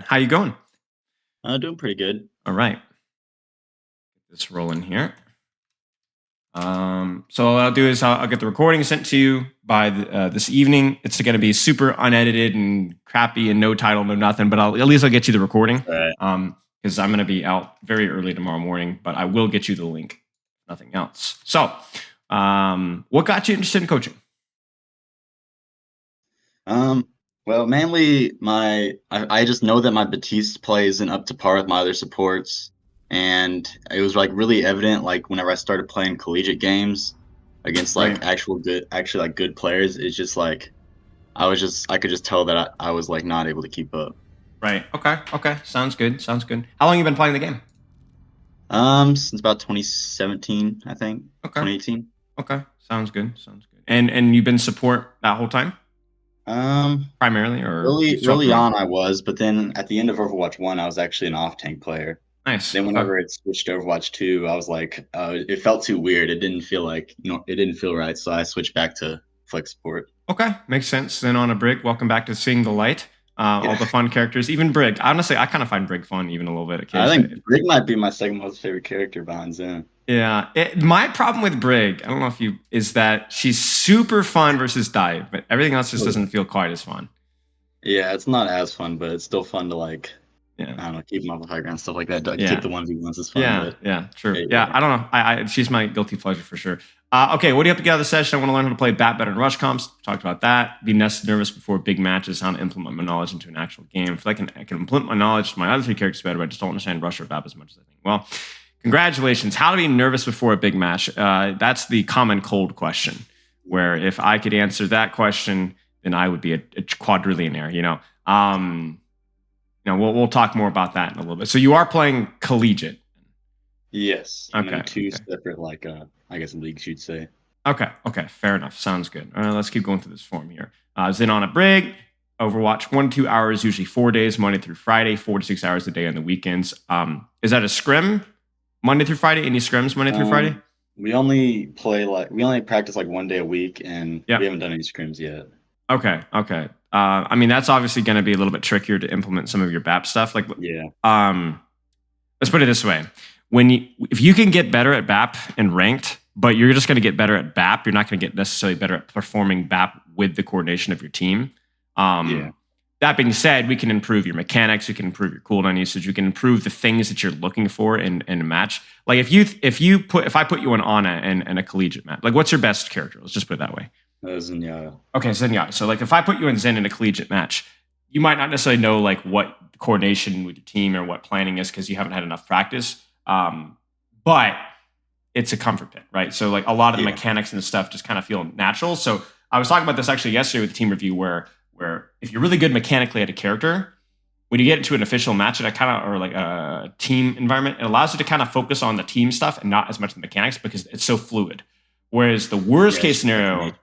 How you going? Doing pretty good. All right. Let's roll in here. So what I'll do is I'll get the recording sent to you by this evening. It's going to be super unedited and crappy and no title, no nothing. But at least I'll get you the recording. All right. Because I'm going to be out very early tomorrow morning. But I will get you the link. Nothing else. So, what got you interested in coaching? Well, mainly I just know that my Baptiste play isn't up to par with my other supports, and it was like really evident like whenever I started playing collegiate games against Right. like actually like good players. It's just like I could just tell that I was like not able to keep up. Right. Okay. Okay. Sounds good. Sounds good. How long you been playing the game? Since about 2017, I think Okay. 2018. Okay. Sounds good. Sounds good. And you've been support that whole time, Um, primarily, or you Early swapped early around? on I was, but then at the end of Overwatch 1, I was actually an off-tank player. Nice. Then Okay. whenever it switched to Overwatch 2, I was like, it felt too weird. It didn't feel like, it didn't feel right. So I switched back to flex support. Okay, makes sense. Then on a Brig, welcome back to Seeing the Light. All Yeah. the fun characters, even Brig. Honestly, I kind of find Brig fun, even a little bit I think occasionally. Brig might be my second most favorite character behind Zen. Yeah, my problem with Brig, I don't know if you, is that she's super fun versus dive, but everything else just Oh, yeah. doesn't feel quite as fun. Yeah, it's not as fun, but it's still fun to like, Yeah, I don't know, keep them off the high ground, stuff like that. Like, take yeah, the 1v1s is fun, yeah, but yeah. True. Yeah, yeah. I don't know. She's my guilty pleasure for sure. Okay, what do you have to get out of the session? I want to learn how to play bat better in rush comps. Talked about that. Be nervous before big matches. How to implement my knowledge into an actual game. I feel like I can implement my knowledge to my other three characters better, but I just don't understand rush or bat as much as I think. Well, congratulations. How to be nervous before a big match. That's the common cold question. Where if I could answer that question, then I would be a quadrillionaire. We'll talk more about that in a little bit. So you are playing collegiate. Yes, I'm Okay. in two Okay. separate, like, I guess leagues, you'd say. Okay. Okay. Fair enough. Sounds good. All right. Let's keep going through this form here. Zen on a Brig. Overwatch 1 to 2 hours, usually 4 days, Monday through Friday, 4 to 6 hours a day on the weekends. Is that a scrim Monday through Friday? Any scrims Monday through Friday? We only practice like 1 day a week, and Yeah. we haven't done any scrims yet. Okay. Okay. I mean, that's obviously going to be a little bit trickier to implement some of your BAP stuff. Like, Yeah. Let's put it this way: if you can get better at BAP and ranked, but you're just going to get better at BAP, you're not going to get necessarily better at performing BAP with the coordination of your team. Yeah. That being said, we can improve your mechanics, we can improve your cooldown usage, we can improve the things that you're looking for in a match. Like if I put you on Ana and a collegiate match, like what's your best character? Let's just put it that way. Zenyatta. Okay, Zenyatta. So like if I put you in Zen in a collegiate match, you might not necessarily know like what coordination with your team or what planning is because you haven't had enough practice. But it's a comfort pit, right? So like a lot of the mechanics and the stuff just kind of feel natural. So I was talking about this actually yesterday with the team review where if you're really good mechanically at a character, when you get into an official match or like a team environment, it allows you to kind of focus on the team stuff and not as much the mechanics because it's so fluid. Whereas the worst case scenario,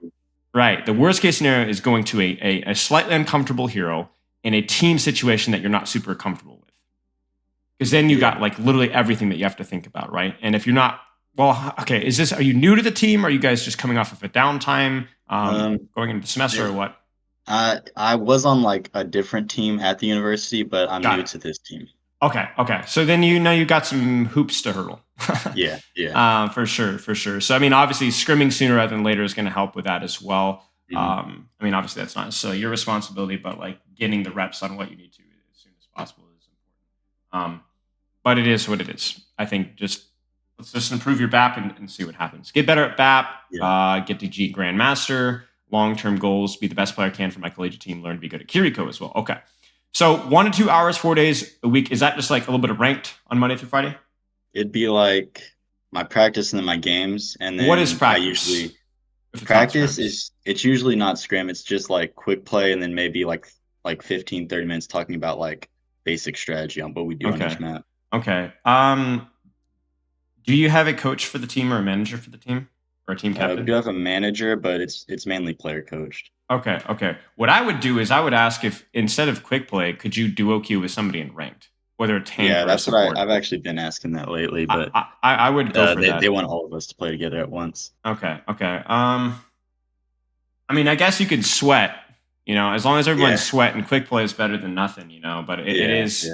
right? The worst case scenario is going to a slightly uncomfortable hero in a team situation that you're not super comfortable with. Because then you got like literally everything that you have to think about, right? And if you're not, well, okay, are you new to the team? Are you guys just coming off of a downtime, going into the semester or what? I was on like a different team at the university, but I'm new to this team. Okay. So then you got some hoops to hurdle. Yeah. For sure. So I mean, obviously, scrimming sooner rather than later is going to help with that as well. Mm-hmm. I mean, obviously, that's not necessarily your responsibility, but like getting the reps on what you need to as soon as possible is important. But it is what it is. I think let's just improve your BAP and see what happens. Get better at BAP. Get to G Grandmaster. Long-term goals: be the best player I can for my collegiate team. Learn to be good at Kiriko as well. Okay. So 1 to 2 hours, 4 days a week. Is that just like a little bit of ranked on Monday through Friday? It'd be like my practice and then my games, and then what is practice? I usually it's usually not scrim. It's just like quick play, and then maybe like 15, 30 minutes talking about like basic strategy on what we do on each map. Okay. Do you have a coach for the team or a manager for the team or a team captain? We do have a manager, but it's mainly player coached. Okay. What I would do is I would ask if instead of quick play, could you duo queue with somebody in ranked, whether it's tank or that's support? what I've actually been asking that lately, but I would go for that. They want all of us to play together at once. Okay. I mean, I guess you could sweat As long as everyone's Yeah. sweating, quick play is better than nothing, but it Yeah. is,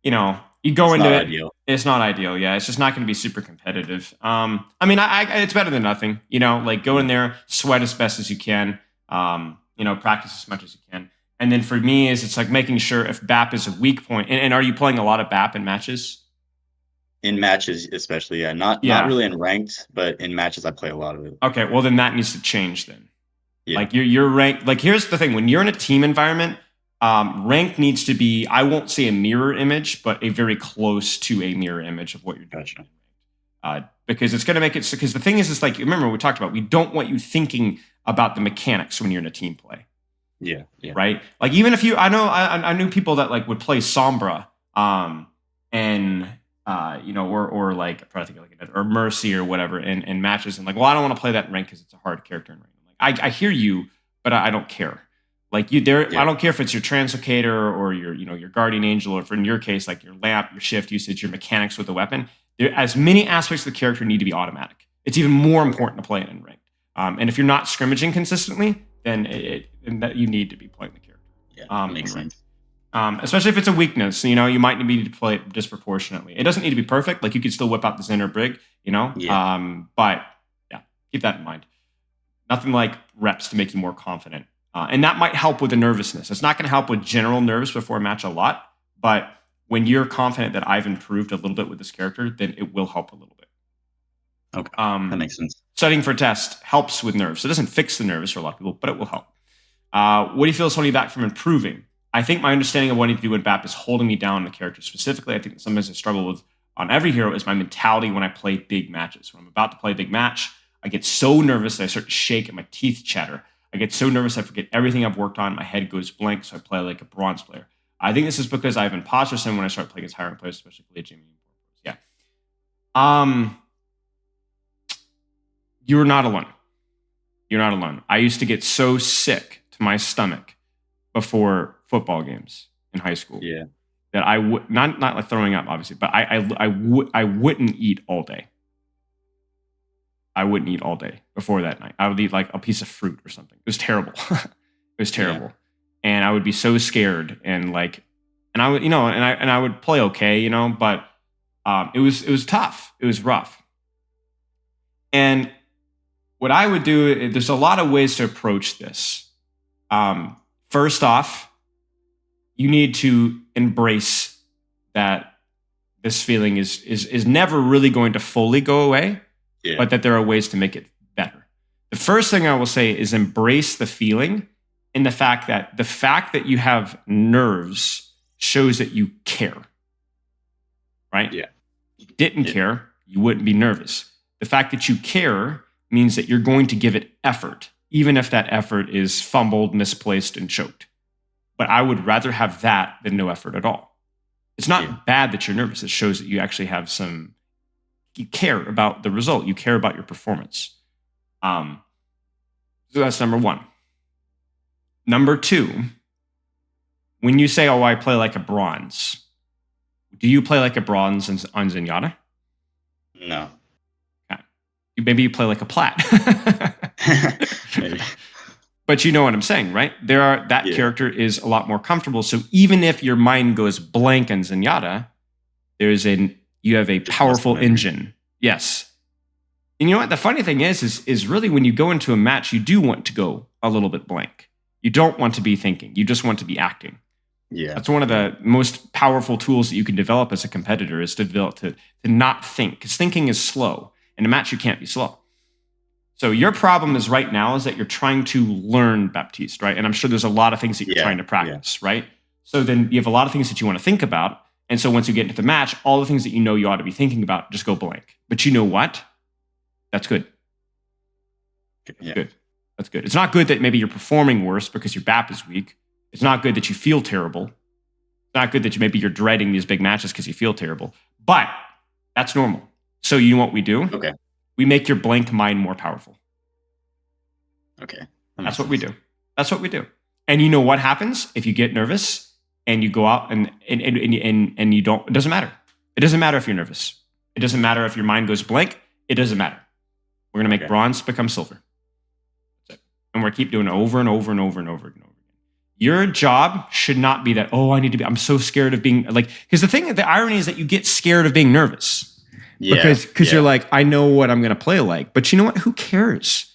Yeah. you go It's into not it. ideal. It's not ideal. Yeah. It's just not going to be super competitive. I mean, it's better than nothing, like go in there, sweat as best as you can, practice as much as you can. And then for me it's like making sure if BAP is a weak point. And are you playing a lot of BAP in matches? In matches, especially, yeah. Not Yeah. really in ranked, but in matches, I play a lot of it. Okay. Well, then that needs to change then. Yeah. Like your rank, like here's the thing: when you're in a team environment, rank needs to be, I won't say a mirror image, but a very close to a mirror image of what you're doing. Gotcha. Because it's going to make it. Because the thing is like, remember we talked about, we don't want you thinking about the mechanics when you're in a team play. Yeah. Yeah. Right. Like even if I knew people that like would play Sombra, and or like I'm trying to think of like or Mercy or whatever in matches, and like, well, I don't want to play that in rank because it's a hard character in rank. I hear you, but I don't care. Like you there, Yeah. I don't care if it's your translocator or your guardian angel, or if in your case, like your lamp, your shift usage, your mechanics with the weapon. There, as many aspects of the character need to be automatic. It's even more important to play it in ranked. And if you're not scrimmaging consistently, then that you need to be playing the character. Yeah, makes sense. Especially if it's a weakness, you might need to play it disproportionately. It doesn't need to be perfect. Like you could still whip out the Zen or Brig, Yeah. But yeah, keep that in mind. Nothing like reps to make you more confident. And that might help with the nervousness. It's not going to help with general nerves before a match a lot, but when you're confident that I've improved a little bit with this character, then it will help a little bit. Okay, that makes sense. Studying for a test helps with nerves. It doesn't fix the nerves for a lot of people, but it will help. What do you feel is holding you back from improving? I think my understanding of what I need to do in BAP is holding me down in the character. Specifically, I think that sometimes I struggle with on every hero is my mentality when I play big matches. When I'm about to play a big match, I get so nervous that I start to shake and my teeth chatter. I get so nervous I forget everything I've worked on. My head goes blank, so I play like a bronze player. I think this is because I have imposter syndrome when I start playing against higher rank players, especially collegiate. Yeah. You're not alone. You're not alone. I used to get so sick to my stomach before football games in high school. Yeah. That I would not like throwing up, obviously, but I wouldn't eat all day. I wouldn't eat all day before that night. I would eat like a piece of fruit or something. It was terrible. It was terrible. Yeah. And I would be so scared and I would, and I would play okay, but it was tough. It was rough. And what I would do, there's a lot of ways to approach this. First off, you need to embrace that this feeling is never really going to fully go away. Yeah. But that there are ways to make it better. The first thing I will say is embrace the feeling and the fact that you have nerves shows that you care. Right? Yeah. If you didn't care, you wouldn't be nervous. The fact that you care means that you're going to give it effort, even if that effort is fumbled, misplaced, and choked. But I would rather have that than no effort at all. It's not bad that you're nervous. It shows that you actually have you care about the result. You care about your performance. So that's number one. Number two, when you say, oh, I play like a bronze, do you play like a bronze on Zenyatta? No. Okay. Maybe you play like a plat. Maybe. But you know what I'm saying, right? That character is a lot more comfortable. So even if your mind goes blank on Zenyatta, you have a powerful engine. Yes. And you know what? The funny thing is really when you go into a match, you do want to go a little bit blank. You don't want to be thinking. You just want to be acting. Yeah. That's one of the most powerful tools that you can develop as a competitor is to develop to not think. Because thinking is slow. In a match, you can't be slow. So your problem is right now is that you're trying to learn Baptiste, right? And I'm sure there's a lot of things that you're trying to practice, right? So then you have a lot of things that you want to think about. And so once you get into the match, all the things that you ought to be thinking about just go blank. But you know what? That's good. That's good. That's good. It's not good that maybe you're performing worse because your BAP is weak. It's not good that you feel terrible. It's not good that maybe you're dreading these big matches because you feel terrible. But that's normal. So you know what we do? Okay. We make your blank mind more powerful. Okay. That's what we do. That's what we do. And you know what happens if you get nervous? And you go out and you don't, it doesn't matter. It doesn't matter if you're nervous. It doesn't matter if your mind goes blank. It doesn't matter. We're going to make bronze become silver. That's it. And we're keep doing it over and over and over and over and over again. Your job should not be that, oh, I'm so scared of being like, because the irony is that you get scared of being nervous. Yeah. Because you're like, I know what I'm going to play like. But you know what? Who cares?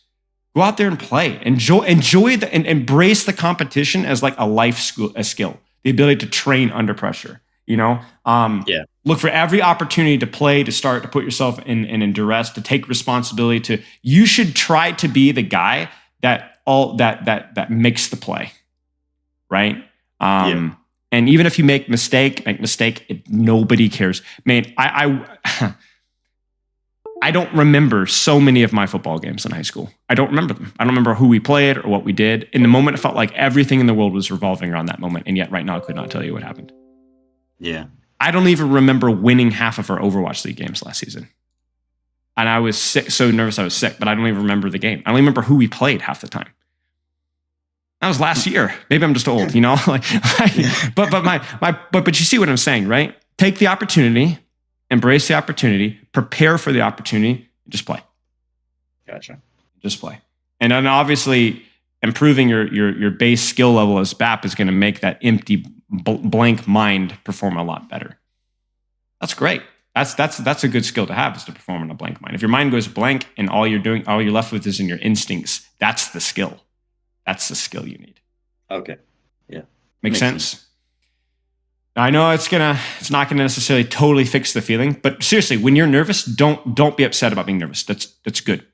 Go out there and play. Enjoy and embrace the competition as like a skill, the ability to train under pressure. Look for every opportunity to play, to start, to put yourself in duress, to take responsibility. You should try to be the guy that makes the play, right? And even if you make mistake, nobody cares. Man, I don't remember so many of my football games in high school. I don't remember them. I don't remember who we played or what we did. In the moment, it felt like everything in the world was revolving around that moment. And yet right now, I could not tell you what happened. Yeah. I don't even remember winning half of our Overwatch League games last season. And I was sick, so nervous I was sick, but I don't even remember the game. I don't even remember who we played half the time. That was last year. Maybe I'm just old, But you see what I'm saying, right? Take the opportunity, embrace the opportunity, prepare for the opportunity, and just play. Gotcha. Just play. And then obviously improving your base skill level as BAP is going to make that empty blank mind perform a lot better. That's great. That's a good skill to have, is to perform in a blank mind. If your mind goes blank and all you're left with is in your instincts, that's the skill. That's the skill you need. Okay. Yeah. Makes sense? Now, I know it's not gonna necessarily totally fix the feeling, but seriously, when you're nervous, don't be upset about being nervous. That's good.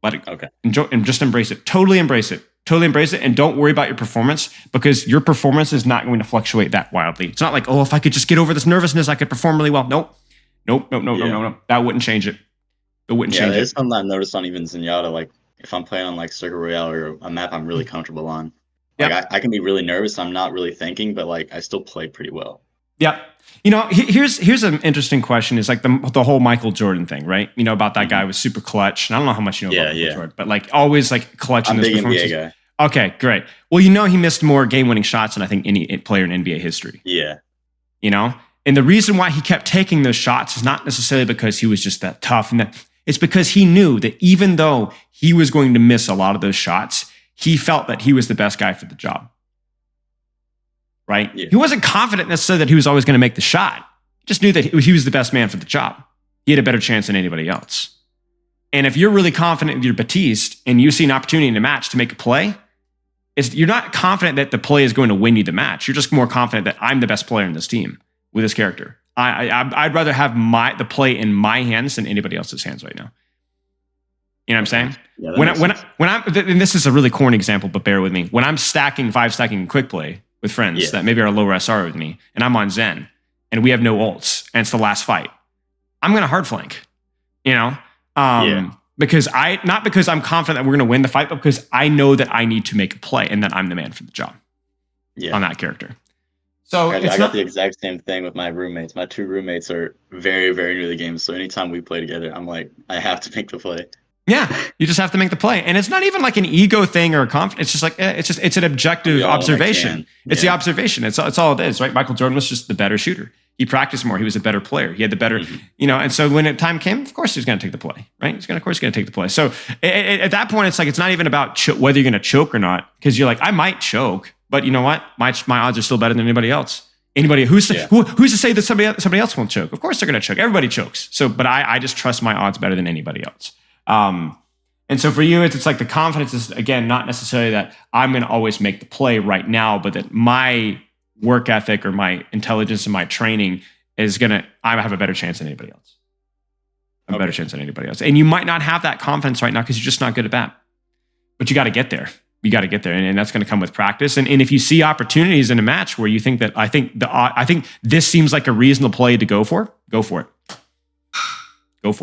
Let it go. Okay. Enjoy and just embrace it. Totally embrace it. Totally embrace it, and don't worry about your performance, because your performance is not going to fluctuate that wildly. It's not like, oh, if I could just get over this nervousness, I could perform really well. Nope. That wouldn't change it. It wouldn't change it. Yeah, it's something I've noticed on even Zenyatta. Like, if I'm playing on like Circuit Royale or a map I'm really comfortable on, like I can be really nervous. I'm not really thinking, but like I still play pretty well. Yeah. Here's an interesting question. Is like the whole Michael Jordan thing, right? About that guy was super clutch. And I don't know how much you know about Michael Jordan, but like always like clutch in his performances. NBA guy. Okay, great. Well, he missed more game-winning shots than I think any player in NBA history. Yeah. And the reason why he kept taking those shots is not necessarily because he was just that tough, it's because he knew that even though he was going to miss a lot of those shots, he felt that he was the best guy for the job. Right? Yeah. He wasn't confident necessarily that he was always going to make the shot. He just knew that he was the best man for the job. He had a better chance than anybody else. And if you're really confident with your Baptiste and you see an opportunity in a match to make a play, you're not confident that the play is going to win you the match. You're just more confident that I'm the best player in this team with this character. I'd rather have the play in my hands than anybody else's hands right now. You know what I'm saying? Yeah, when I'm and this is a really corny example, but bear with me. When I'm stacking quick play with friends that maybe are lower SR with me, and I'm on Zen, and we have no ults, and it's the last fight, I'm going to hard flank. Because not because I'm confident that we're going to win the fight, but because I know that I need to make a play and that I'm the man for the job on that character. So I got the exact same thing with my roommates. My two roommates are very, very new to the game. So anytime we play together, I'm like, I have to make the play. Yeah, you just have to make the play. And it's not even like an ego thing or a confidence. It's just like, it's an objective observation. It's the observation. It's all it is, right? Michael Jordan was just the better shooter. He practiced more. He was a better player. He had the better, and so when time came, of course, he was going to take the play, right? Of course, he's going to take the play. So at that point, it's like, it's not even about whether you're going to choke or not, because you're like, I might choke, but you know what? My odds are still better than anybody else. Who's to say that somebody else won't choke? Of course, they're going to choke. Everybody chokes. So, but I just trust my odds better than anybody else. And so for you, it's like the confidence is, again, not necessarily that I'm going to always make the play right now, but that my work ethic or my intelligence and my training is I have a better chance than anybody else. A better chance than anybody else. And you might not have that confidence right now because you're just not good at BAP. But you got to get there. You got to get there. And that's going to come with practice. And if you see opportunities in a match where you think that I think this seems like a reasonable play to go for it. Go for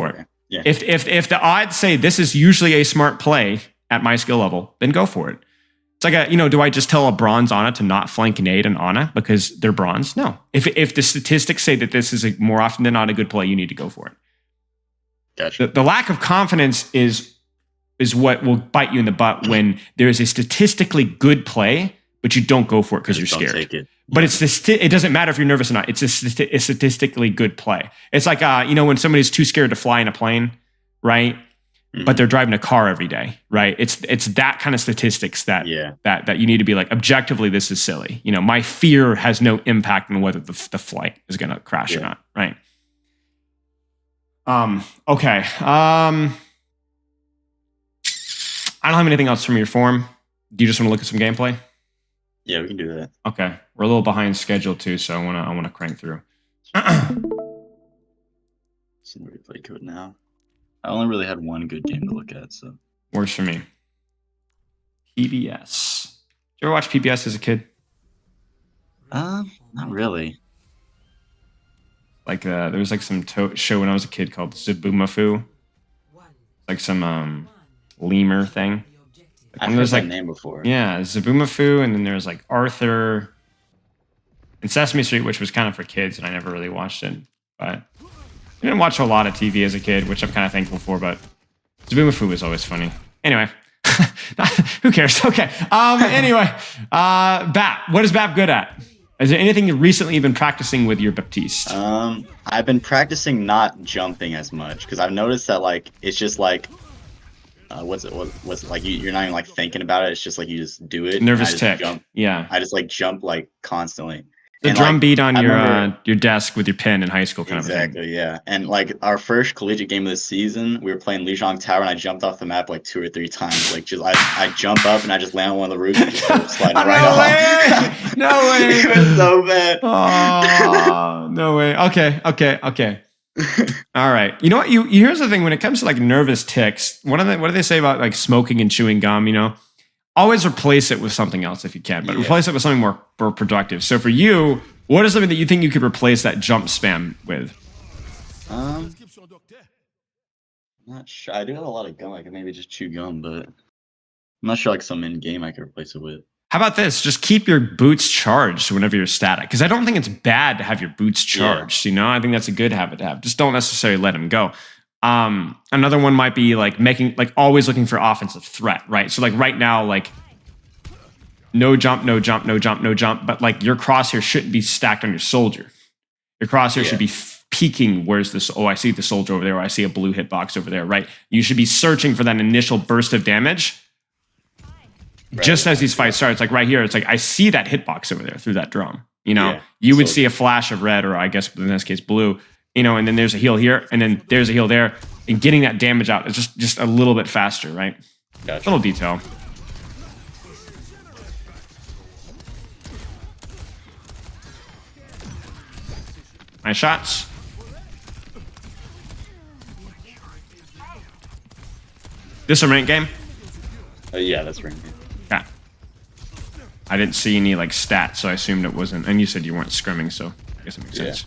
it. Yeah. If the odds say this is usually a smart play at my skill level, then go for it. It's like do I just tell a bronze Ana to not flank nade an Ana because they're bronze? No. If the statistics say that this is more often than not a good play, you need to go for it. Gotcha. The lack of confidence is what will bite you in the butt when there is a statistically good play, but you don't go for it because you're scared. Take it. But it doesn't matter if you're nervous or not. It's a statistically good play. It's like when somebody's too scared to fly in a plane, right? but they're driving a car every day, right? It's that kind of statistics that that you need to be like, objectively, this is silly. You know, my fear has no impact on whether the flight is going to crash or not, right? Okay. I don't have anything else from your forum. Do you just want to look at some gameplay? Yeah, we can do that. Okay, we're a little behind schedule too, so I wanna crank through. See the replay code now. I only really had one good game to look at, so works for me. PBS. Did you ever watch PBS as a kid? Not really. Like there was like some show when I was a kid called Zaboomafoo. Like some lemur thing. I've heard that name before. Yeah, Zaboomafoo, and then there's like Arthur and Sesame Street, which was kind of for kids, and I never really watched it. But I didn't watch a lot of TV as a kid, which I'm kind of thankful for, but Zaboomafoo was always funny. Anyway, who cares? Okay. Anyway, Bap. What is Bap good at? Is there anything you recently been practicing with your Baptiste? I've been practicing not jumping as much, because I've noticed that like it's just like what's it like you're not even like thinking about it. It's just like you just do it. Nervous tick. Yeah. I just like jump like constantly. The drum beat on your desk with your pen in high school kind of thing. Exactly, yeah. And like our first collegiate game of the season, we were playing Lijiang Tower, and I jumped off the map like 2 or 3 times. Like just I jump up and I just land on one of the roofs and just start sliding off. No way! It was so bad. Oh, no way. Okay. All right. You know what? Here's the thing. When it comes to like nervous ticks, what do they say about like smoking and chewing gum? You know, always replace it with something else if you can, but replace it with something more productive. So for you, what is something that you think you could replace that jump spam with? I'm not sure. I do have a lot of gum. I could maybe just chew gum, but I'm not sure like some in game I could replace it with. How about this? Just keep your boots charged whenever you're static. Because I don't think it's bad to have your boots charged. You know, I think that's a good habit to have. Just don't necessarily let them go. Another one might be like always looking for offensive threat, right? So like right now, like no jump, but like your crosshair shouldn't be stacked on your soldier. Your crosshair should be peeking. Where's this? Oh, I see the soldier over there. Or I see a blue hitbox over there, right? You should be searching for that initial burst of damage. Right. Just as these fights start, it's like right here, it's like I see that hitbox over there through that drum. You know, you would see a flash of red, or I guess in this case blue. You know, and then there's a heal here, and then there's a heal there, and getting that damage out is just a little bit faster, right? Gotcha. Little detail. Nice shots. This a rank game? Yeah, that's rank game. Yeah. I didn't see any like stats, so I assumed it wasn't. And you said you weren't scrimming, so I guess it makes sense.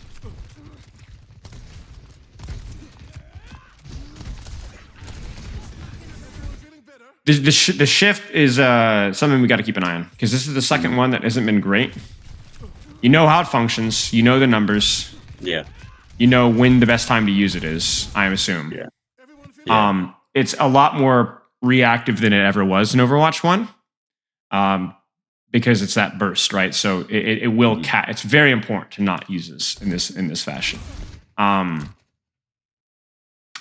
The shift is something we got to keep an eye on, because this is the second one that hasn't been great. You know how it functions. You know the numbers. Yeah. You know when the best time to use it is, I assume. Yeah. It's a lot more reactive than it ever was in Overwatch 1. Because it's that burst, right? So it will it's very important to not use this in this fashion. I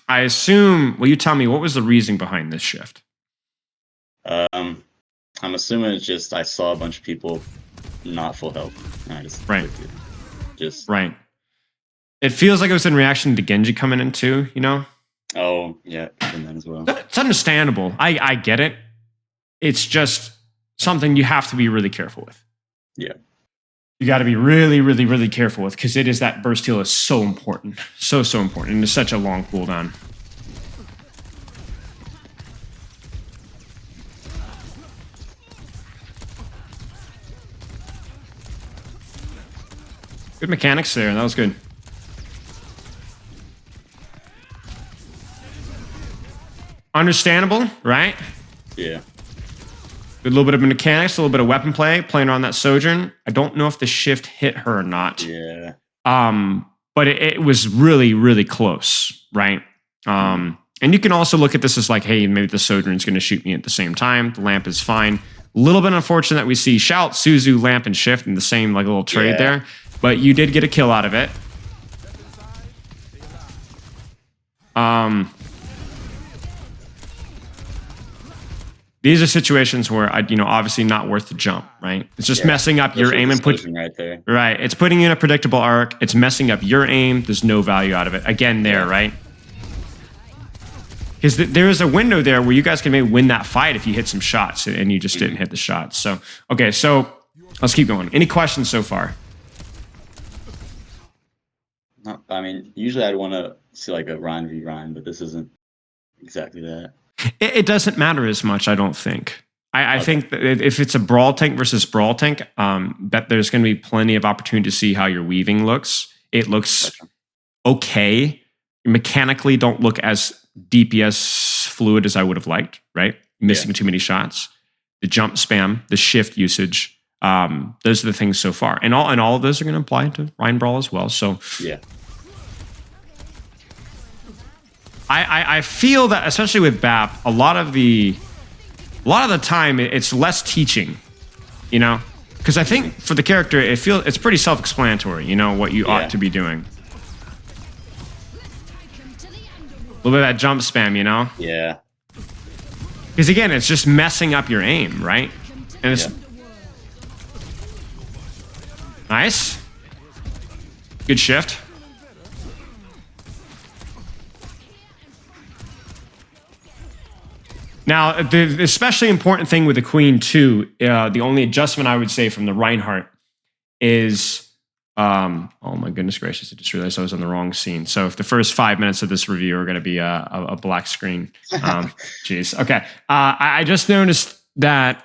assume, will you tell me what was the reasoning behind this shift? I'm assuming it's just I saw a bunch of people not full health, and I just right. It feels like it was in reaction to Genji coming in too, you know? Oh yeah, and then as well. It's understandable. I get it. It's just something you have to be really careful with. Yeah. You got to be really, really, really careful with, because it is that burst heal is so important, so important, and it's such a long cooldown. Good mechanics there. That was good. Understandable, right? Yeah. A little bit of mechanics, a little bit of weapon play, playing around that Sojourn. I don't know if the shift hit her or not. Yeah. But it was really, really close, right? And you can also look at this as like, hey, maybe the Sojourn's going to shoot me at the same time. The lamp is fine. A little bit unfortunate that we see Shout, Suzu, lamp, and shift in the same like little trade there. But you did get a kill out of it. these are situations where obviously not worth the jump, right? It's just messing up your aim and right there. Right. It's putting you in a predictable arc. It's messing up your aim. There's no value out of it. Again, right? Because there is a window there where you guys can maybe win that fight if you hit some shots and you just didn't hit the shots. So, okay, so let's keep going. Any questions so far? No, I mean, usually I'd want to see like a Ryan v Ryan, but this isn't exactly that. It doesn't matter as much, I don't think. I think that if it's a brawl tank versus brawl tank, that there's going to be plenty of opportunity to see how your weaving looks. It looks okay. Mechanically, don't look as DPS fluid as I would have liked, right? Missing too many shots. The jump spam, the shift usage, those are the things so far. And all of those are going to apply to Ryan Brawl as well. So yeah. I feel that, especially with BAP, a lot of the time it's less teaching, because I think for the character it's pretty self-explanatory, what you ought to be doing. A little bit of that jump spam, Yeah. Because again, it's just messing up your aim, right? And it's nice. Good shift. Now, the especially important thing with the Queen too, the only adjustment I would say from the Reinhardt is, oh my goodness gracious, I just realized I was on the wrong scene. So if the first 5 minutes of this review are going to be a black screen, geez. Okay, I just noticed that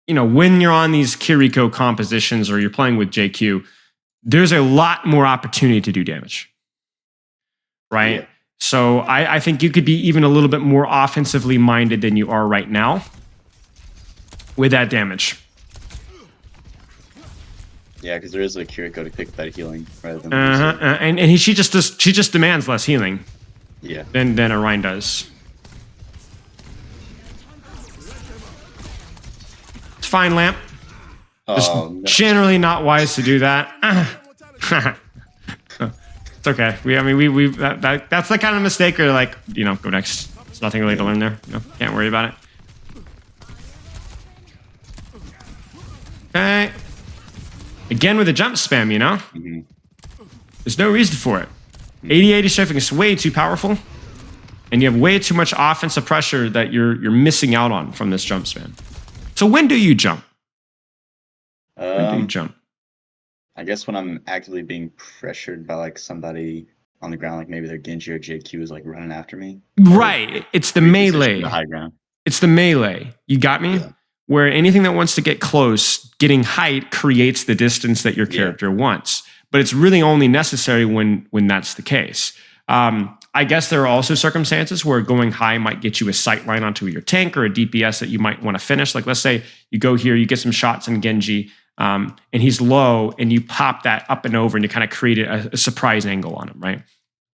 when you're on these Kiriko compositions or you're playing with JQ, there's a lot more opportunity to do damage, right? Yeah. So I think you could be even a little bit more offensively minded than you are right now with that damage. Yeah, because there is a Kiriko to pick that healing rather than. And she just demands less healing. Yeah. Than a Rhine does. It's fine, Lamp. Generally not wise to do that. It's okay. That's the kind of mistake where go next. There's nothing really to learn there. Can't worry about it. Okay. Again with the jump spam, There's no reason for it. 80-80 strafing is way too powerful, and you have way too much offensive pressure that you're missing out on from this jump spam. So when do you jump? When do you jump? I guess when I'm actively being pressured by somebody on the ground, maybe their Genji or JQ is running after me. Right. It's the melee. The high ground. It's the melee. You got me? Yeah. Where anything that wants to get close, getting height creates the distance that your character wants. But it's really only necessary when that's the case. I guess there are also circumstances where going high might get you a sight line onto your tank or a DPS that you might want to finish. Let's say you go here, you get some shots on Genji, and he's low, and you pop that up and over, and you kind of create a surprise angle on him, right?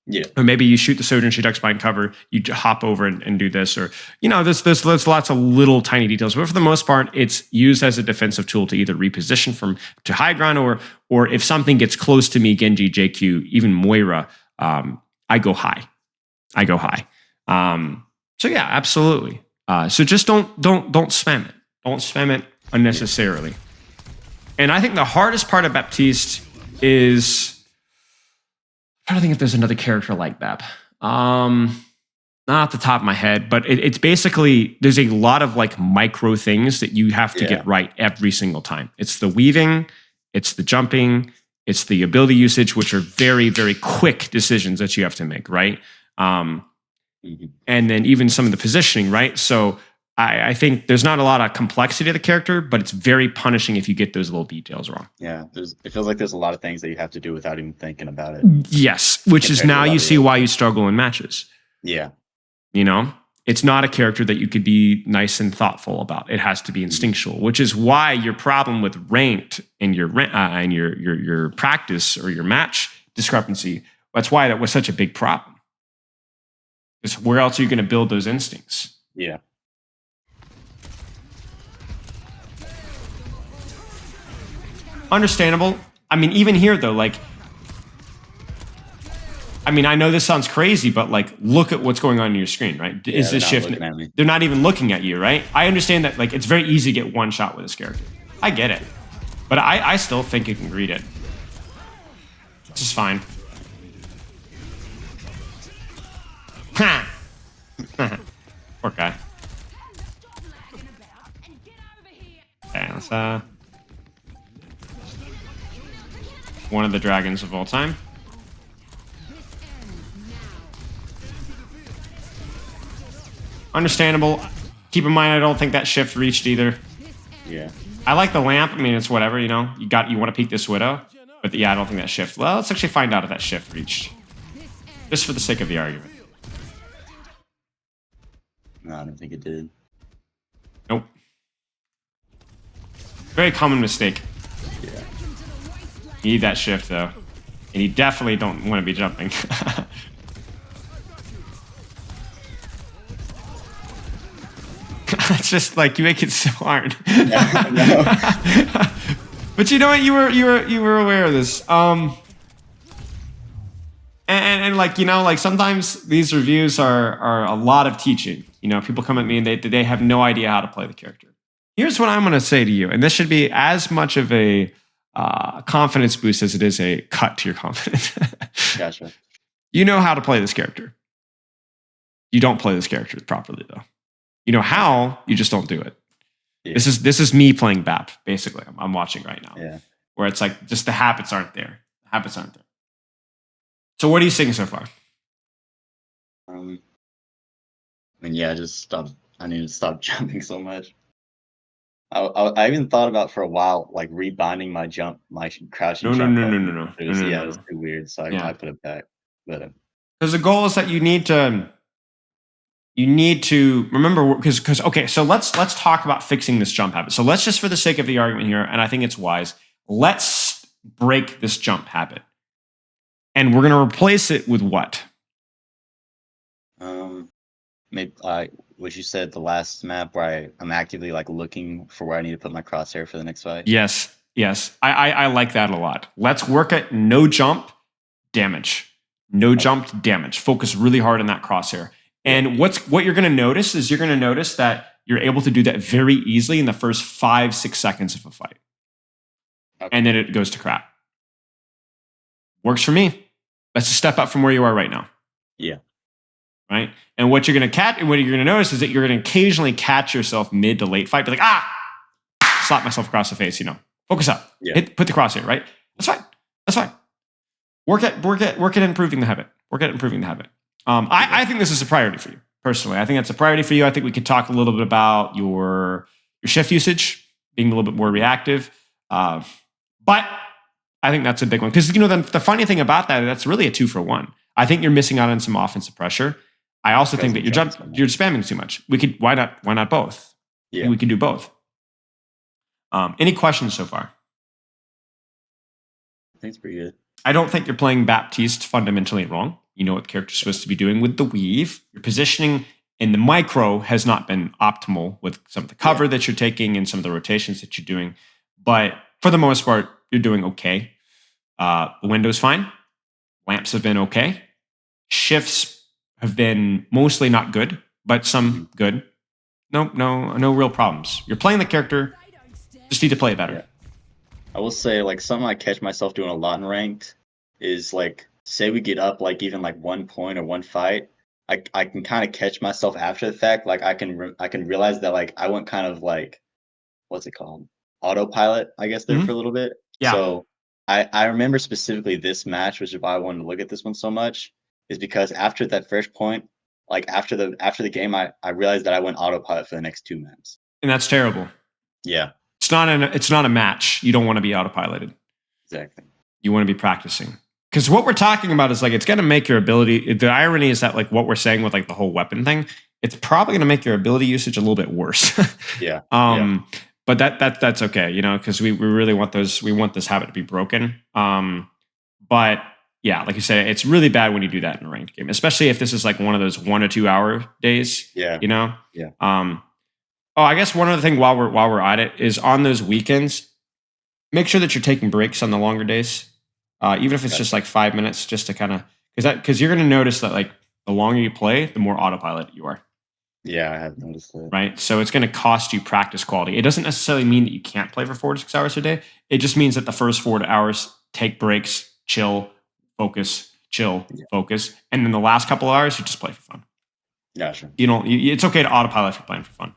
Yeah. Or maybe you shoot the Sojourn, she ducks behind cover, you hop over and do this, or there's lots of little tiny details. But for the most part, it's used as a defensive tool to either reposition to high ground, or if something gets close to me, Genji, JQ, even Moira, I go high. So yeah, absolutely. So just don't spam it. Don't spam it unnecessarily. And I think the hardest part of Baptiste is, I'm trying to think if there's another character like Bap. Not off the top of my head, but it's basically, there's a lot of micro things that you have to get right every single time. It's the weaving, it's the jumping, it's the ability usage, which are very, very quick decisions that you have to make, right? And then even some of the positioning, right? So I think there's not a lot of complexity to the character, but it's very punishing if you get those little details wrong. Yeah, it feels like there's a lot of things that you have to do without even thinking about it. Yes, which is now you see why you struggle in matches. Yeah. It's not a character that you could be nice and thoughtful about. It has to be instinctual, which is why your problem with ranked and your practice or your match discrepancy, that's why that was such a big problem. Because where else are you going to build those instincts? Yeah. Understandable. I mean, even here though, I mean, I know this sounds crazy, but like, look at what's going on in your screen, right? Yeah, Is they're this not shift? looking at me. They're not even looking at you, right? I understand that, like, it's very easy to get one shot with this character. I get it, but I still think you can read it. This is fine. Ha! Poor guy. Okay, let's one of the dragons of all time. Understandable. Keep in mind, I don't think that shift reached either. Yeah. I like the lamp. I mean, it's whatever, you know. You want to peek this widow, but yeah, I don't think that shift. Well, let's actually find out if that shift reached, just for the sake of the argument. No, I don't think it did. Nope. Very common mistake. Yeah. You need that shift though, and you definitely don't want to be jumping. It's just like you make it so hard. No. But you know what? You were aware of this. And like, you know, like sometimes these reviews are a lot of teaching. You know, people come at me and they have no idea how to play the character. Here's what I'm going to say to you, and this should be as much of a confidence boost as it is a cut to your confidence. Gotcha. You know how to play this character. You don't play this character properly, though. You know how, you just don't do it. Yeah. This is me playing BAP, basically. I'm watching right now. Yeah. Where it's like just the habits aren't there. The habits aren't there. So what are you seeing so far? I mean, yeah, just stop. I need to stop jumping so much. I even thought about for a while, like rebinding my crouching jump. No. It was too weird, so I put it back. But because the goal is that you need to remember, because okay, so let's talk about fixing this jump habit. So let's just, for the sake of the argument here, and I think it's wise, let's break this jump habit, and we're going to replace it with what? Maybe what you said, the last map where I'm actively like looking for where I need to put my crosshair for the next fight. Yes. I like that a lot. Let's work at no jump damage. No jump damage. Focus really hard on that crosshair. And what you're going to notice is that you're able to do that very easily in the first 5-6 seconds of a fight. Okay. And then it goes to crap. Works for me. That's a step up from where you are right now. Yeah. Right? And what you're going to notice is that you're going to occasionally catch yourself mid to late fight, be like, slap myself across the face, you know. Focus up. Yeah. Put the crosshair, right? That's fine. Work at improving the habit. I think this is a priority for you, personally. I think that's a priority for you. I think we could talk a little bit about your shift usage, being a little bit more reactive. But I think that's a big one. Because, you know, the funny thing about that's really a 2-for-1. I think you're missing out on some offensive pressure. I also think that you're spamming too much. Why not both? Yeah. We can do both. Any questions so far? I think it's pretty good. I don't think you're playing Baptiste fundamentally wrong. You know what the character's supposed to be doing with the weave. Your positioning in the micro has not been optimal with some of the cover that you're taking and some of the rotations that you're doing. But for the most part, you're doing okay. The window's fine. Lamps have been okay. Shifts have been mostly not good, but some good. No real problems. You're playing the character. Just need to play it better. Yeah. I will say, like, something I catch myself doing a lot in ranked is, like, say we get up, like, even, like, 1 point or one fight, I can kind of catch myself after the fact. Like, I can realize that, like, I went kind of, like, what's it called? Autopilot, I guess, there for a little bit. Yeah. So I remember specifically this match, which is why I wanted to look at this one so much, is because after that first point, like, after the game, I realized that I went autopilot for the next 2 maps. And that's terrible. Yeah. It's not a match. You don't want to be autopiloted. Exactly. You want to be practicing. Because what we're talking about is, like, it's going to make your ability. The irony is that, like, what we're saying with, like, the whole weapon thing, it's probably going to make your ability usage a little bit worse. Yeah. But that's okay, you know, because we really want we want this habit to be broken. But yeah, like you said, it's really bad when you do that in a ranked game, especially if this is like one of those 1 or 2 hour days. Yeah. You know. Yeah. I guess one other thing while we're at it is on those weekends, make sure that you're taking breaks on the longer days, even if it's just like 5 minutes, just to kind of Because you're going to notice that like the longer you play, the more autopilot you are. Yeah, I have noticed that. Right? So it's going to cost you practice quality. It doesn't necessarily mean that you can't play for 4 to 6 hours a day. It just means that the first 4 hours, take breaks, chill, focus, chill, focus. And then the last couple of hours, you just play for fun. Gotcha. It's okay to autopilot if you're playing for fun.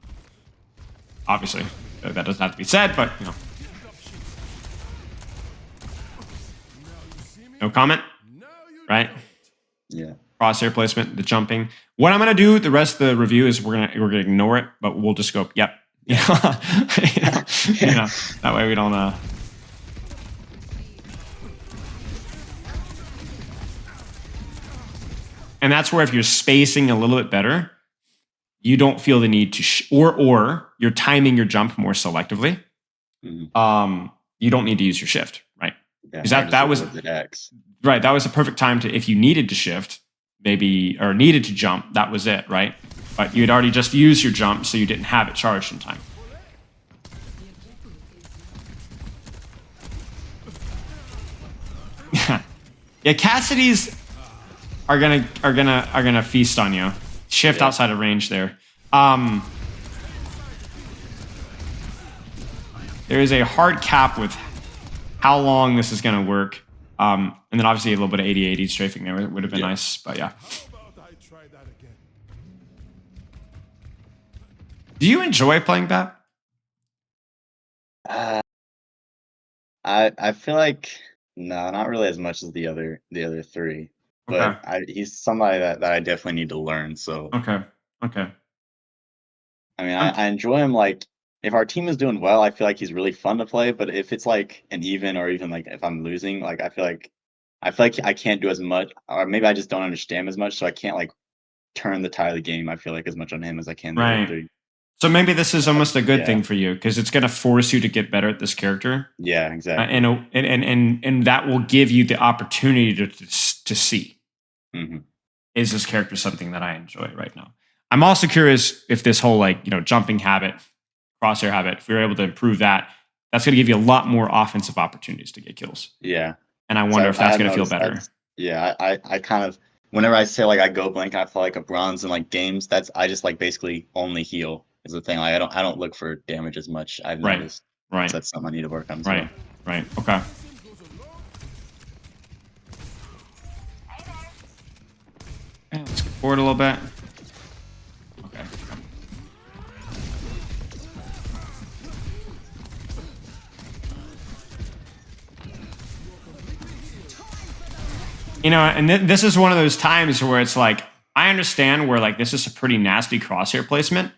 Obviously, that doesn't have to be said, but you know. No comment, right? Yeah. Crosshair placement, the jumping. What I'm gonna do the rest of the review is we're gonna ignore it, but we'll just go, yep. You know, that way we don't. And that's where if you're spacing a little bit better, you don't feel the need to, or you're timing your jump more selectively. Mm-hmm. You don't need to use your shift, right? Because that was right. That was the perfect time to, if you needed to shift, maybe, or needed to jump, that was it, right? But you had already just used your jump, so you didn't have it charged in time. Yeah, Cassidy's are gonna feast on you. Shift outside of range there. There is a hard cap with how long this is gonna work. And then obviously a little bit of 80-80 strafing there would have been nice, but yeah. Do you enjoy playing Bat? I feel like no, not really as much as the other 3. But he's somebody that I definitely need to learn. So okay. I mean, I enjoy him. Like, if our team is doing well, I feel like he's really fun to play. But if it's like an even, or even like if I'm losing, like I feel like I can't do as much, or maybe I just don't understand as much, so I can't like turn the tide of the game. I feel like as much on him as I can. Right. So maybe this is almost a good thing for you, because it's going to force you to get better at this character. Yeah, exactly. And that will give you the opportunity to see, is this character something that I enjoy right now? I'm also curious if this whole jumping habit, crosshair habit, if we were able to improve that, that's going to give you a lot more offensive opportunities to get kills. Yeah. And I wonder if that's going to feel better. I kind of, whenever I say like I go blank, I feel like a bronze in like games. I just like basically only heal is the thing. Like I don't look for damage as much. I've noticed. Right. So that's something I need to work on. Right. Okay. Let's get forward a little bit. Okay. And this is one of those times where it's like, I understand where like this is a pretty nasty crosshair placement,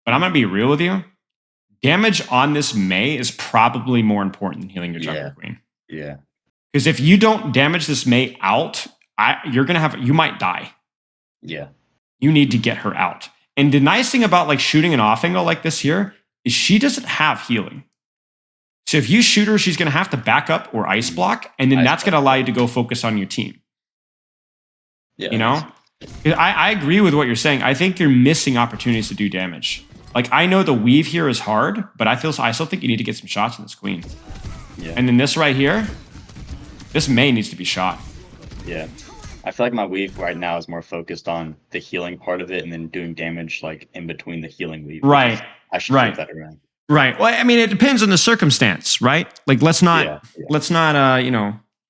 but I'm gonna be real with you. Damage on this Mei is probably more important than healing your jungle queen. Yeah. Because if you don't damage this Mei out, you might die. Yeah. You need to get her out. And the nice thing about like shooting an off angle like this here is she doesn't have healing. So if you shoot her, she's gonna have to back up or ice block, and then that's gonna allow you to go focus on your team. Yeah. I agree with what you're saying. I think you're missing opportunities to do damage. Like, I know the weave here is hard, but I still think you need to get some shots in this queen. Yeah. And then this right here, this Mei needs to be shot. Yeah. I feel like my weave right now is more focused on the healing part of it and then doing damage like in between the healing weave. Right. I should flip that around. Right. Well, I mean, it depends on the circumstance, right? Like, let's not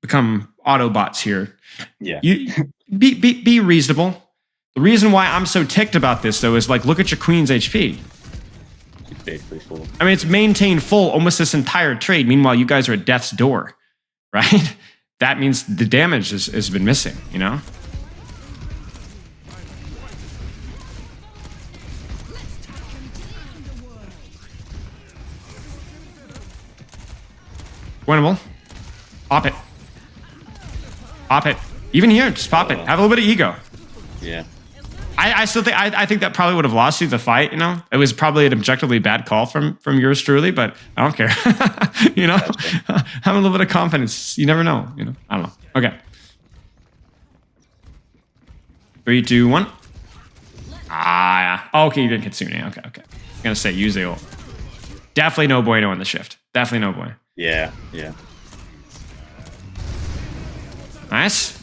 become Autobots here. Yeah. You be reasonable. The reason why I'm so ticked about this, though, is like, look at your queen's HP. It's basically full. I mean, it's maintained full almost this entire trade. Meanwhile, you guys are at death's door, right? That means the damage has been missing, Winnable. Pop it. Pop it. Even here, just pop it. Have a little bit of ego. Yeah. I still think I think that probably would have lost you the fight. It was probably an objectively bad call from yours truly, but I don't care. Have a little bit of confidence. You never know. I don't know. Okay. 3, 2, 1. Okay, you didn't Kitsune. Okay. I'm gonna say use the ult. Definitely no bueno on the shift. Definitely no bueno. Yeah. Nice.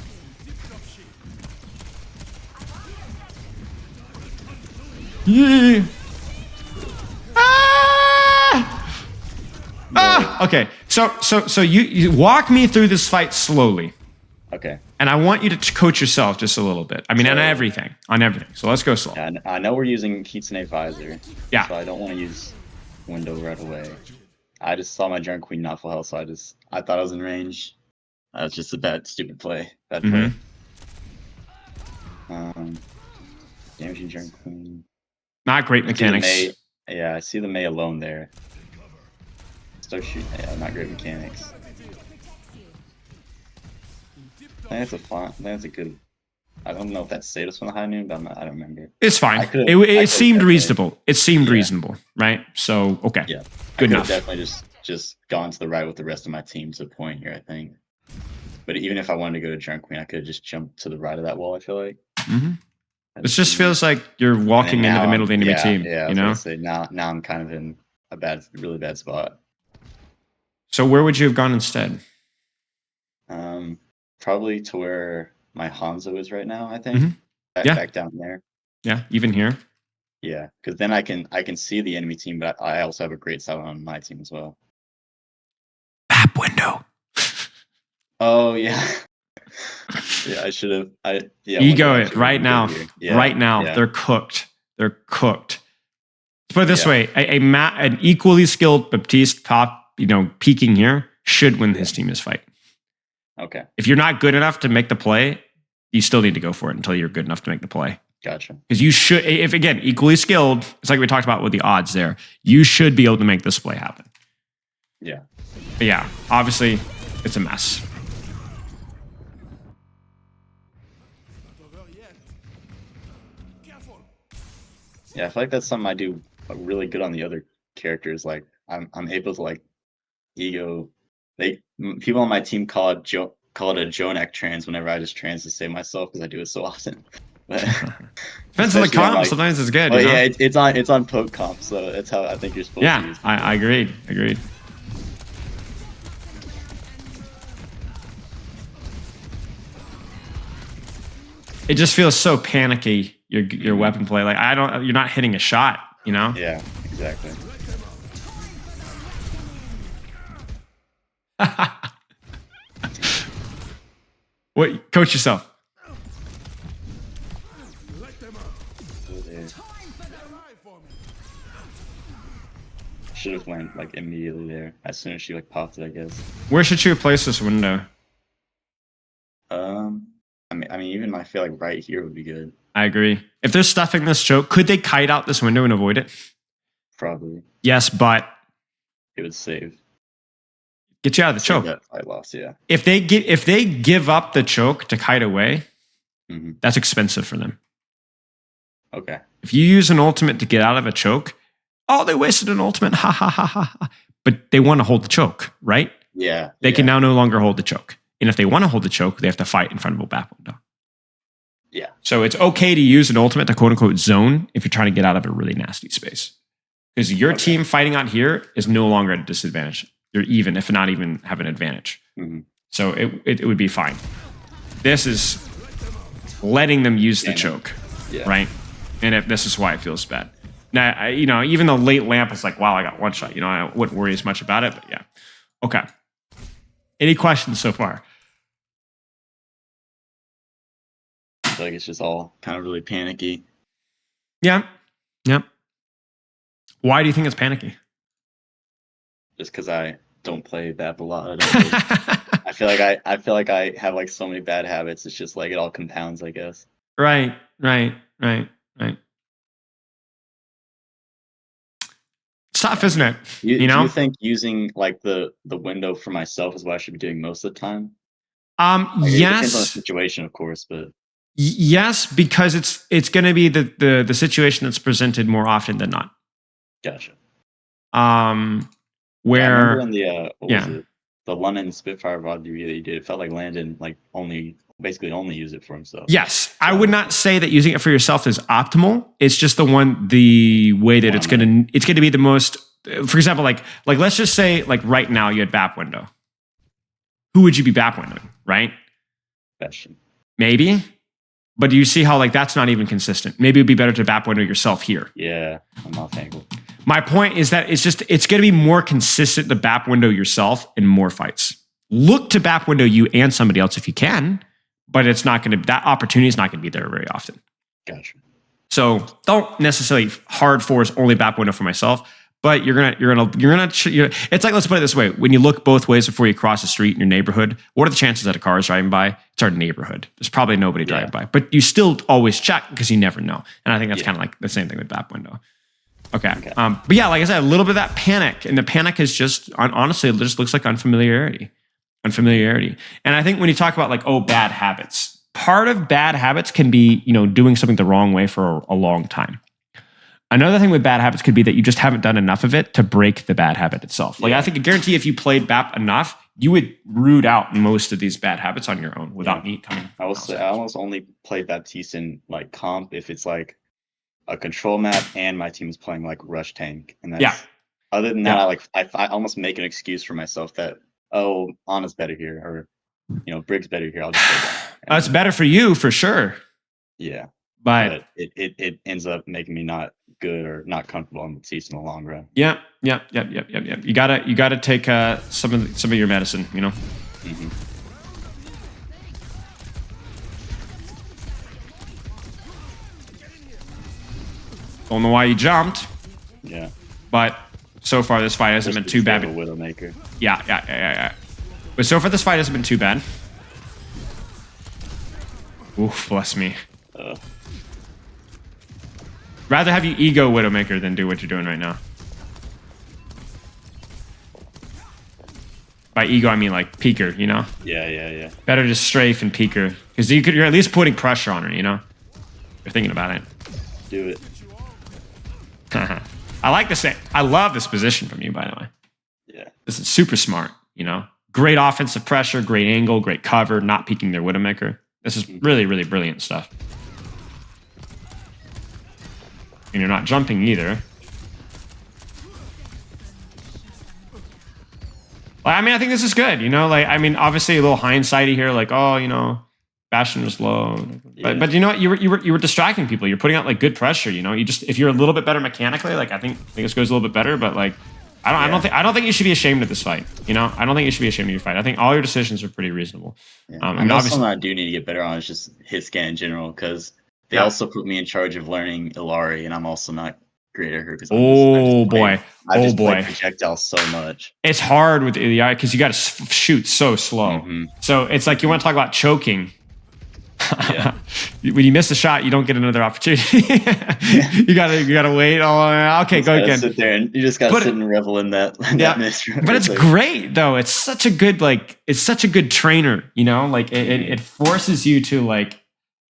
Yeah. Okay. So you walk me through this fight slowly. Okay. And I want you to coach yourself just a little bit. I mean, on everything. So let's go slow. Yeah, I know we're using Kitsune Visor. Yeah. So I don't want to use window right away. I just saw my Giant Queen not full health, so I thought I was in range. That was just a stupid play. Bad play. Damaging Giant Queen. Not great mechanics. Yeah, I see the Mei alone there. Start shooting. Yeah, not great mechanics. I think that's a good. I don't know if that saved us from the high noon, but I don't remember. It's fine. It seemed reasonable. It seemed reasonable, right? So okay. Yeah. Good enough. Definitely just gone to the right with the rest of my team to the point here, I think. But even if I wanted to go to Giant Queen, I could have just jumped to the right of that wall, I feel like. It just feels like you're walking into the middle of the enemy team. Yeah, you know? Say, now I'm kind of in a really bad spot. So where would you have gone instead? Probably to where my Hanzo is right now, I think. Back down there. Yeah, even here. Yeah, because then I can see the enemy team, but I also have a great sight on my team as well. Map window. Oh yeah. Yeah, I should have. Ego it right now. Yeah, right now, they're cooked. They're cooked. Let's put it this way: an equally skilled Baptiste peeking here should win his team this fight. Okay. If you're not good enough to make the play, you still need to go for it until you're good enough to make the play. Gotcha. Because you should, if again, equally skilled, it's like we talked about with the odds there, you should be able to make this play happen. Yeah. But yeah, obviously, it's a mess. Yeah, I feel like that's something I do really good on the other characters. Like I'm able to like ego. People on my team call it a Jonak trans whenever I just trans to save myself because I do it so often. But depends on the comp. Sometimes it's good. Well, yeah, it's on poke comp, so that's how I think you're supposed to use it. I agreed. It just feels so panicky. Your weapon play, like you're not hitting a shot. You know? Yeah, exactly. What? Coach yourself. Should have went like immediately there as soon as she like popped it, I guess. Where should you place this window? I mean, even I feel like right here would be good. I agree. If they're stuffing this choke, could they kite out this window and avoid it? Probably. Yes, but it would save. Get you out of the choke. That fight loss, yeah. If they give up the choke to kite away, that's expensive for them. Okay. If you use an ultimate to get out of a choke, they wasted an ultimate. Ha ha ha ha. But they want to hold the choke, right? Yeah. They can now no longer hold the choke. And if they want to hold the choke, they have to fight in front of a back window. Yeah. So it's okay to use an ultimate to quote unquote zone if you're trying to get out of a really nasty space. Because your team fighting out here is no longer at a disadvantage. You're even, if not even have an advantage. So it would be fine. This is letting them use the choke, right? And this is why it feels bad. Now, even the late lamp is like, wow, I got one shot. I wouldn't worry as much about it, but yeah. Okay. Any questions so far? I feel like it's just all kind of really panicky. Yeah. Why do you think it's panicky? Just because I don't play that a lot. I feel like I have like so many bad habits. It's just like it all compounds, I guess. Right. It's tough, isn't it? Do you think using like the window for myself is what I should be doing most of the time? Yes. It depends on the situation, of course, but yes, because it's going to be the situation that's presented more often than not. Gotcha. Where I remember in the what was it? The London Spitfire VOD that you did, it felt like Landon like basically only use it for himself. Yes, I would not say that using it for yourself is optimal. It's just the way that it's going to be the most. For example, like let's just say like right now you had BAP window. Who would you be BAP windowing, right? Bastion. Maybe. But do you see how like that's not even consistent? Maybe it'd be better to BAP window yourself here. Yeah, I'm off angle. My point is that it's going to be more consistent to BAP window yourself in more fights. Look to BAP window you and somebody else if you can, but it's not going to, that opportunity is not going to be there very often. Gotcha. So don't necessarily hard force only BAP window for myself, but you're gonna. It's like, let's put it this way: when you look both ways before you cross the street in your neighborhood, what are the chances that a car is driving by? It's our neighborhood. There's probably nobody driving by, but you still always check because you never know. And I think that's kind of like the same thing with BAP window. Okay. But yeah, like I said, a little bit of that panic, and the panic is just honestly, it just looks like unfamiliarity. And I think when you talk about like, bad habits, part of bad habits can be, doing something the wrong way for a long time. Another thing with bad habits could be that you just haven't done enough of it to break the bad habit itself. Like I think I guarantee if you played BAP enough, you would root out most of these bad habits on your own without me coming. I almost only play Baptiste in like comp if it's like a control map and my team is playing like rush tank. And that's other than that, I almost make an excuse for myself that Ana's better here, or Briggs better here. I'll just play that. That's better for you for sure. Yeah. But it ends up making me not good or not comfortable in Baptiste in the long run. Yeah. You gotta take some of your medicine, Mm-hmm. Don't know why you jumped. Yeah. But so far this fight hasn't been too bad. Widowmaker. Yeah. But so far this fight hasn't been too bad. Oof, bless me. Rather have you ego Widowmaker than do what you're doing right now. By ego, I mean like peeker, Yeah. Better just strafe and peeker. Because you're at least putting pressure on her, You're thinking about it. Do it. I like this. I love this position from you, by the way. Yeah. This is super smart, Great offensive pressure, great angle, great cover, not peeking their Widowmaker. This is really, really brilliant stuff. And you're not jumping either. I think this is good, obviously a little hindsighty here, like, Bastion was low. But you know what? You were distracting people. You're putting out like good pressure, You just, if you're a little bit better mechanically, like I think this goes a little bit better, but like I don't think you should be ashamed of this fight. I don't think you should be ashamed of your fight. I think all your decisions are pretty reasonable. Yeah. Obviously, something I do need to get better on is just hit scan in general, because they also put me in charge of learning Ilari, and I'm also not great at her. I just play projectiles so much. It's hard with the because you got to shoot so slow. Mm-hmm. So it's like you want to talk about choking. Yeah. When you miss a shot, you don't get another opportunity. You gotta wait. Okay, go again. Sit there and you just gotta sit and revel in that. That miss. But it's great though. It's such a good trainer. Like it forces you to like.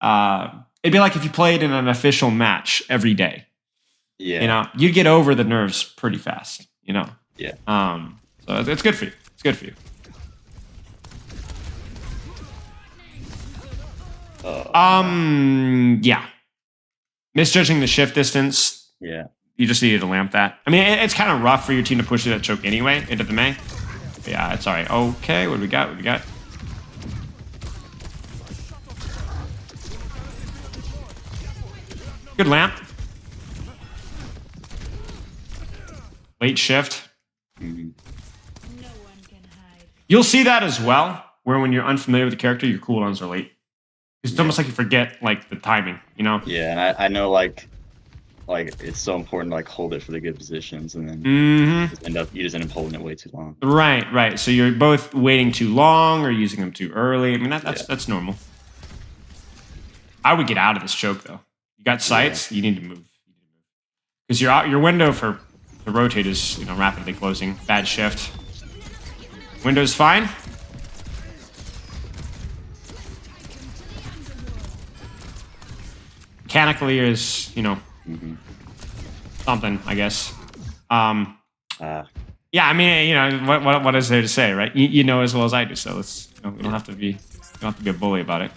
It'd be like if you played in an official match every day. Yeah. You'd get over the nerves pretty fast. Yeah. So it's good for you. It's good for you. Yeah. Misjudging the shift distance. Yeah. You just needed to lamp that. It's kind of rough for your team to push through that choke anyway into the Mei. But yeah, it's all right. Okay, what do we got? Good lamp. Late shift. Mm-hmm. You'll see that as well, where when you're unfamiliar with the character, your cooldowns are late. It's almost like you forget like the timing, Yeah, and I know like it's so important to like hold it for the good positions, and then you just end up holding it way too long. Right. So you're both waiting too long or using them too early. That's normal. I would get out of this choke though. You got sights, you need to move. Because your window to rotate is rapidly closing. Bad shift. Window's fine. Mechanically is, something, I guess. Yeah, what is there to say, right? You know as well as I do, so let's we don't have to be a bully about it.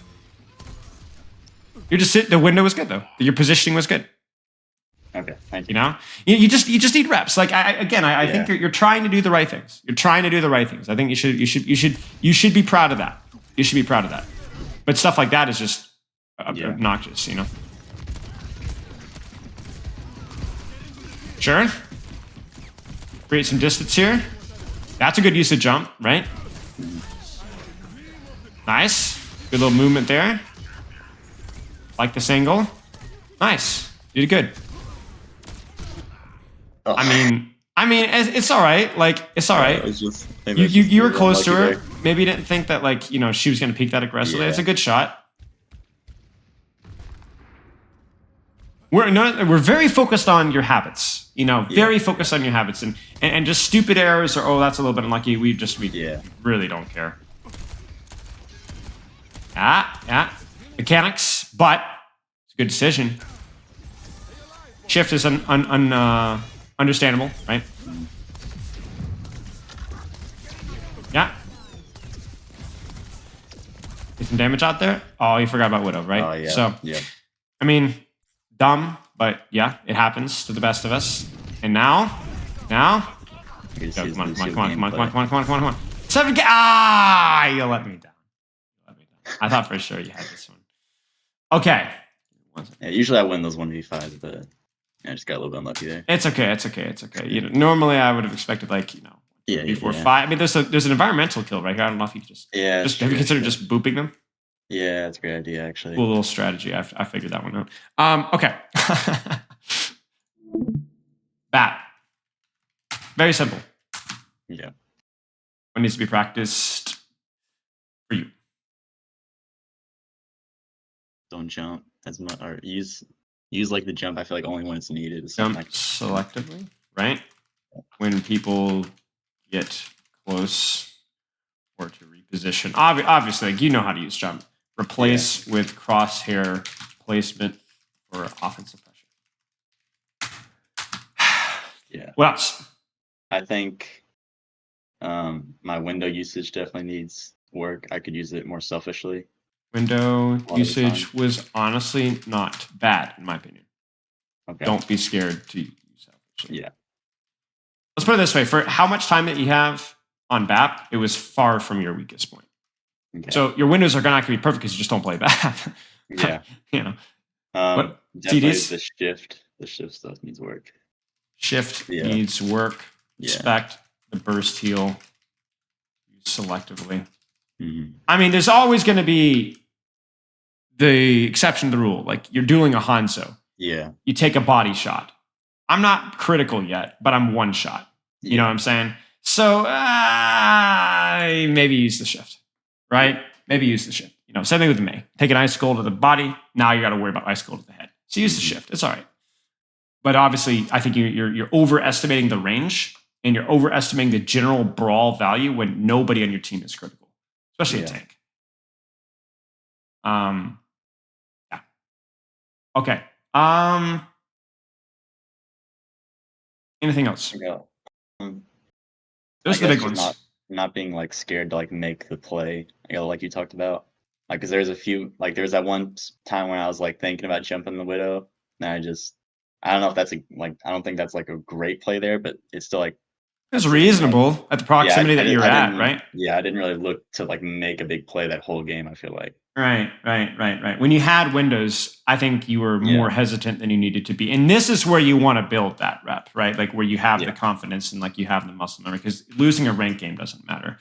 The window was good though. Your positioning was good. Okay, thank you. You just need reps. Like I think you're trying to do the right things. You're trying to do the right things. I think you should be proud of that. You should be proud of that. But stuff like that is just obnoxious, you know. Sure. Create some distance here. That's a good use of jump, right? Nice. Good little movement there. Like this angle. Nice. You did good. Oh. I mean, it's all right. Like, it's all right. You were close to her. Maybe you didn't think that, like, you know, she was going to peek that aggressively. It's a good shot. We're very focused on your habits. You know, very focused on your habits, and just stupid errors or that's a little bit unlucky. We really don't care. Mechanics, but it's a good decision. Shift is understandable, right? Yeah. Get some damage out there. Oh, you forgot about Widow, right? Oh, yeah. So, I mean, dumb, but yeah, it happens to the best of us. And now. Come on. 7K. You let me down. I thought for sure you had this one. Okay. Yeah, usually I win those 1v5s, but I just got a little bit unlucky there. It's okay. You know, normally I would have expected, like, you know, 3, 4, 5. I mean, there's an environmental kill right here. I don't know if you could just have you considered just booping them? Yeah, that's a great idea, actually. Cool little strategy. I figured that one out. Okay. Bat. Very simple. Yeah. What needs to be practiced for you? Don't jump as much, or use like the jump. I feel like only when it's needed. Jump selectively, right? When people get close or to reposition. Obviously, like, you know how to use jump. Replace with crosshair placement for offensive pressure. Yeah. What else? I think my window usage definitely needs work. I could use it more selfishly. Window usage was honestly not bad, in my opinion. Okay. Don't be scared to use selfishly. Yeah. Let's put it this way. For how much time that you have on BAP, it was far from your weakest point. Okay. So your windows are not going to be perfect because you just don't play BAP. Yeah. You know. Definitely CDs? The shift stuff needs work. Shift needs work. Respect the burst heal. Use selectively. Mm-hmm. I mean, there's always going to be the exception to the rule. Like, you're dueling a Hanzo. Yeah. You take a body shot. I'm not critical yet, but I'm one shot. You know what I'm saying? So maybe use the shift, right? Maybe use the shift. You know, same thing with May. Take an ice skull to the body. Now you got to worry about ice skull to the head. So use the shift. It's all right. But obviously, I think you're overestimating the range, and you're overestimating the general brawl value when nobody on your team is critical, especially a tank. Yeah. Okay. Anything else? Those are the big ones. Not being like scared to like make the play, like you talked about. Like, because there's a few, like there's that one time when I was like thinking about jumping the Widow, and I don't know if that's I don't think that's like a great play there, but it's still like. It's reasonable at the proximity that you're at, right? Yeah, I didn't really look to like make a big play that whole game, I feel like. Right. When you had windows, I think you were more hesitant than you needed to be. And this is where you want to build that rep, right? Like, where you have the confidence and like you have the muscle memory, because losing a ranked game doesn't matter.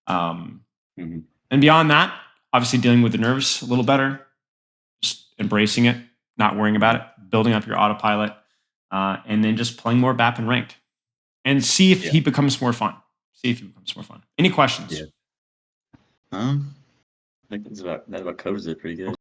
And beyond that, obviously dealing with the nerves a little better, just embracing it, not worrying about it, building up your autopilot, and then just playing more BAP and ranked. And see if he becomes more fun. Any questions? I think that about covers it pretty good.